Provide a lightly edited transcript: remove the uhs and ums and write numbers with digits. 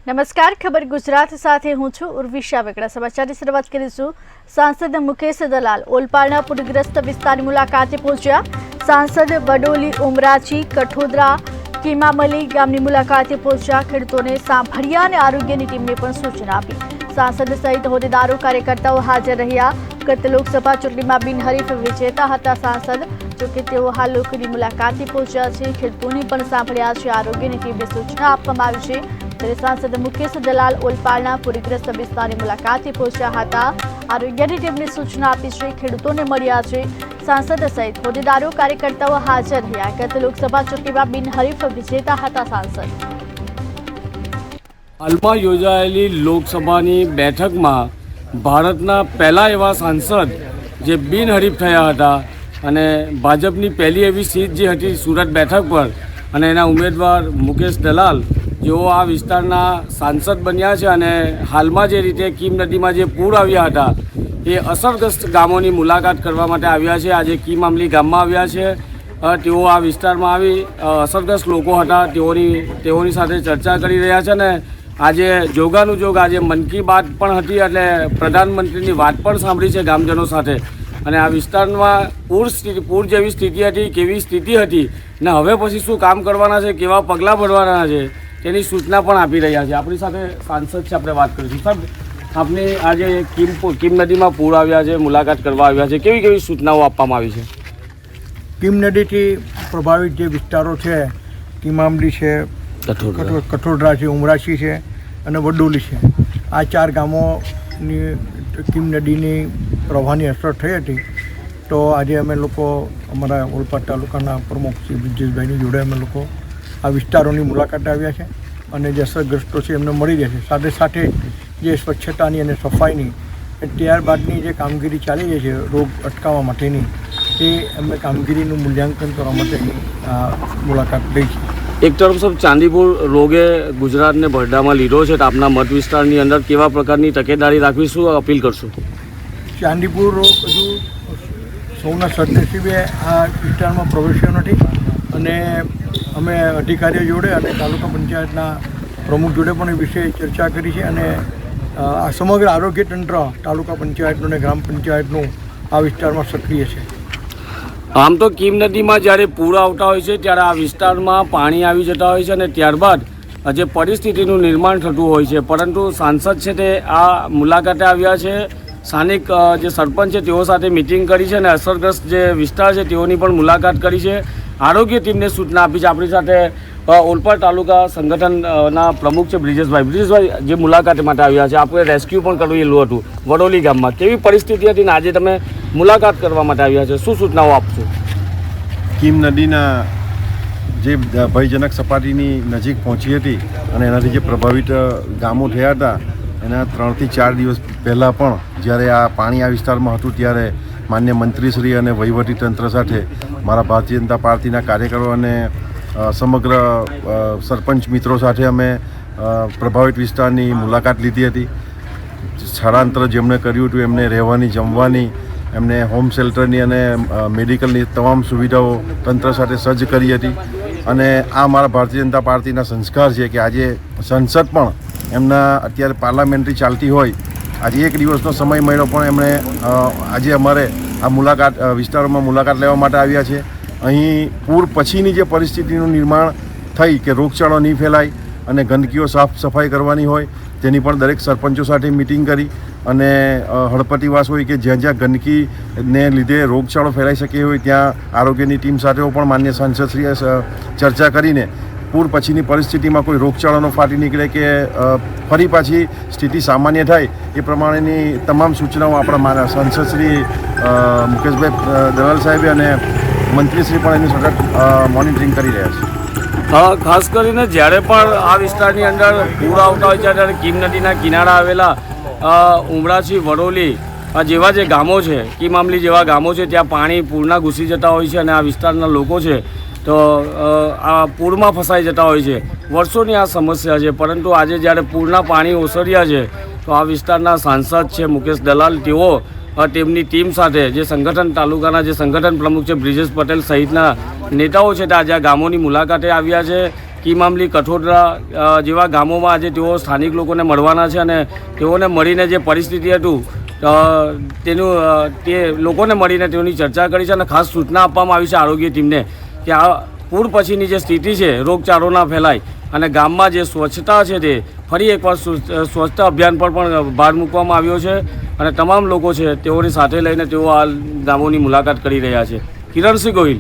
નમસ્કાર, ખબર ગુજરાત સાથે હું છું ઉર્વિશા વેકડા। સમાચારની શરૂઆત કરીશું। સાંસદ મુકેશ દલાલ ઓલપાડના પૂરગ્રસ્ત વિસ્તારની મુલાકાતે પહોંચ્યા। સાંસદ વડોલી, ઉમરાછી, કઠોદરા, કીમામલી ગામની મુલાકાતે પહોંચ્યા। ખેડૂતોને સાંભળ્યા અને આરોગ્યની ટીમને પણ સૂચના આપી। સાંસદ સહિત હોદ્દેદારો, કાર્યકર્તાઓ હાજર રહ્યા। ગત લોકસભા ચૂંટણીમાં બિનહરીફ વિજેતા હતા સાંસદ, જોકે તેઓ હાલ લોકોની મુલાકાતે પહોંચ્યા છે। ખેડૂતોને પણ સાંભળ્યા છે, આરોગ્યની ટીમને સૂચના આપવામાં આવી છે। सांसद मुकेश दलाल ओलपाडना पूरग्रस्त विस्तारनी मुलाकाते पहोंच्या हता। आरोग्यनी टीमने सूचना आपी छे, खेडूतोने मळ्या छे। सांसद सहित होद्देदारो, कार्यकर्ताओ हाजर रह्या। गत लोकसभा चूंटणीमां बिनहरीफ विजेता हता सांसद। हालमां योजायेली लोकसभानी बेठकमां भारतना पहला एवा सांसद जे बिनहरीफ थया हता अने भाजपनी पहली एवी सीट जे हती सूरत बेठक पर अने एना उमेदवार मुकेश दलाल जो आ विस्तारना सांसद बन्या छे अने हालमां जे रीते कीम नदीमां जे पूर आव्या हता ए असरग्रस्त गामोनी मुलाकात करवा माटे आव्या छे। आजे कीमामली गाममां आव्या छे। तेओ आ विस्तारमां आवी असरग्रस्त लोको हता तेओनी साथे चर्चा करी रह्या छे ने आजे जोगानुजोग आजे मन की बात पण हती एटले प्रधानमंत्रीनी वात पण सांभळी छे गामजनो साथे। અને આ વિસ્તારમાં પૂર જેવી સ્થિતિ હતી, કેવી સ્થિતિ હતી ને હવે પછી શું કામ કરવાના છે, કેવા પગલાં ભરવાના છે તેની સૂચના પણ આપી રહ્યા છે। આપણી સાથે સાંસદ છે, આપણે વાત કરીશું। સાહેબ, આપને આજે કીમ નદીમાં પૂર આવ્યા છે, મુલાકાત કરવા આવ્યા છે, કેવી કેવી સૂચનાઓ આપવામાં આવી છે? કીમ નદીથી પ્રભાવિત જે વિસ્તારો છે, કીમામલી છે, કઠોદરા છે, ઉમરાછી છે અને વડોલી છે, આ ચાર ગામોની કીમ નદીની પ્રવાહની અસર થઈ હતી। તો આજે અમે લોકો અમારા ઓલપાડ તાલુકાના પ્રમુખ શ્રી બ્રિજેશભાઈની જોડે અમે લોકો આ વિસ્તારોની મુલાકાતે આવ્યા છે અને જે અસરગ્રસ્તો છે એમને મળી રહ્યા છે। સાથે સાથે જે સ્વચ્છતાની અને સફાઈની ત્યારબાદની જે કામગીરી ચાલી રહી છે રોગ અટકાવવા માટેની, એ અમે કામગીરીનું મૂલ્યાંકન કરવા માટે મુલાકાત લઈ છે। એક તરફ સાહેબ, ચાંદીપુર રોગે ગુજરાતને ભરડામાં લીધો છે, તો આપના મત વિસ્તારની અંદર કેવા પ્રકારની તકેદારી રાખવી, શું અપીલ કરશો? ચાંદીપુર રોગ હજુ સૌના સદનસીબે આ વિસ્તારમાં પ્રવેશ્યો નથી અને અમે અધિકારીઓ જોડે અને તાલુકા પંચાયતના પ્રમુખ જોડે પણ એ વિશે ચર્ચા કરી છે અને આ સમગ્ર આરોગ્ય તંત્ર તાલુકા પંચાયતનું અને ગ્રામ પંચાયતનું આ વિસ્તારમાં સક્રિય છે। આમ તો કીમ નદીમાં જ્યારે પૂર આવતા હોય છે ત્યારે આ વિસ્તારમાં પાણી આવી જતા હોય છે અને ત્યારબાદ જે પરિસ્થિતિનું નિર્માણ થતું હોય છે, પરંતુ સાંસદ છે તે આ મુલાકાતે આવ્યા છે। સ્થાનિક જે સરપંચ છે તેઓ સાથે મિટિંગ કરી છે અને અસરગ્રસ્ત જે વિસ્તાર છે તેઓની પણ મુલાકાત કરી છે। આરોગ્ય ટીમને સૂચના આપી છે। આપણી સાથે ઓલપાડ તાલુકા સંગઠનના પ્રમુખ છે બ્રિજેશભાઈ, જે મુલાકાત માટે આવ્યા છે। આપણે રેસ્ક્યુ પણ કરેલું હતું વડોલી ગામમાં, કેવી પરિસ્થિતિ હતી ને આજે તમે મુલાકાત કરવા માટે આવ્યા છે, શું સૂચનાઓ આપશો? કીમ નદીના જે ભયજનક સપાટીની નજીક પહોંચી હતી અને એનાથી જે પ્રભાવિત ગામો થયા હતા એના 3 થી 4 દિવસ પહેલાં પણ જ્યારે આ પાણી આ વિસ્તારમાં હતું ત્યારે માન્ય મંત્રીશ્રી અને વહીવટીતંત્ર સાથે મારા ભારતીય જનતા પાર્ટીના કાર્યકરો અને સમગ્ર સરપંચ મિત્રો સાથે અમે પ્રભાવિત વિસ્તારની મુલાકાત લીધી હતી। સ્થળાંતર જેમણે કર્યું હતું એમને રહેવાની, જમવાની, એમને હોમ શેલ્ટરની અને મેડિકલની તમામ સુવિધાઓ તંત્ર સાથે સજ્જ કરી હતી। અને આ મારા ભારતીય જનતા પાર્ટીના સંસ્કાર છે કે આજે સંસદ પણ એમના અત્યારે પાર્લામેન્ટરી ચાલતી હોય, આજે એક દિવસનો સમય મળ્યો પણ એમણે આજે અમારે આ મુલાકાત વિસ્તારોમાં મુલાકાત લેવા માટે આવ્યા છે। અહીં પૂર પછીની જે પરિસ્થિતિનું નિર્માણ થઈ કે રોગચાળો નહીં ફેલાય અને ગંદકીઓ સાફ સફાઈ કરવાની હોય તેની પણ દરેક સરપંચો સાથે મિટિંગ કરી અને હળપતિવાસ હોય કે જ્યાં જ્યાં ગંદકીને લીધે રોગચાળો ફેલાઈ શકે હોય ત્યાં આરોગ્યની ટીમ સાથે પણ માન્ય સાંસદશ્રીએ ચર્ચા કરીને પૂર પછીની પરિસ્થિતિમાં કોઈ રોગચાળાનો ફાટી નીકળે કે ફરી પાછી સ્થિતિ સામાન્ય થાય એ પ્રમાણેની તમામ સૂચનાઓ આપણા સાંસદશ્રી મુકેશભાઈ દલાલ સાહેબે અને મંત્રીશ્રી પણ એની સતત મોનિટરિંગ કરી રહ્યા છે। ખાસ કરીને જ્યારે પણ આ વિસ્તારની અંદર પૂર આવતા હોય છે ત્યારે કીમ નદીના કિનારા આવેલા ઉમરાછી, વડોલી જેવા જે ગામો છે, કીમામલી જેવા ગામો છે, ત્યાં પાણી પૂરના ઘૂસી જતા હોય છે અને આ વિસ્તારના લોકો છે તો આ પૂરમાં ફસાઈ જતા હોય છે। વર્ષોની આ સમસ્યા છે, પરંતુ આજે જ્યારે પૂરના પાણી ઓસર્યા છે તો આ વિસ્તારના સાંસદ છે મુકેશ દલાલ, તેઓ તેમની ટીમ સાથે જે સંગઠન તાલુકાના જે સંગઠન પ્રમુખ છે બ્રિજેશ પટેલ સહિતના નેતાઓ છે તે આજે આ ગામોની મુલાકાતે આવ્યા છે। કીમામલી કઠોદરા જેવા ગામોમાં આજે તેઓ સ્થાનિક લોકોને મળવાના છે અને તેઓને મળીને જે પરિસ્થિતિ હતું તે લોકોને મળીને તેઓની ચર્ચા કરી છે અને ખાસ સૂચના આપવામાં આવી છે આરોગ્ય ટીમને કે આ પૂર પછીની જે સ્થિતિ છે રોગચાળો ના ફેલાય અને ગામમાં જે સ્વચ્છતા છે તે ફરી એકવાર સ્વચ્છતા અભિયાન પર પણ ભાર મૂકવામાં આવ્યો છે અને તમામ લોકો છે તેઓની સાથે લઈને તેઓ આ ગામોની મુલાકાત કરી રહ્યા છે. કિરણસિંહ ગોહિલ,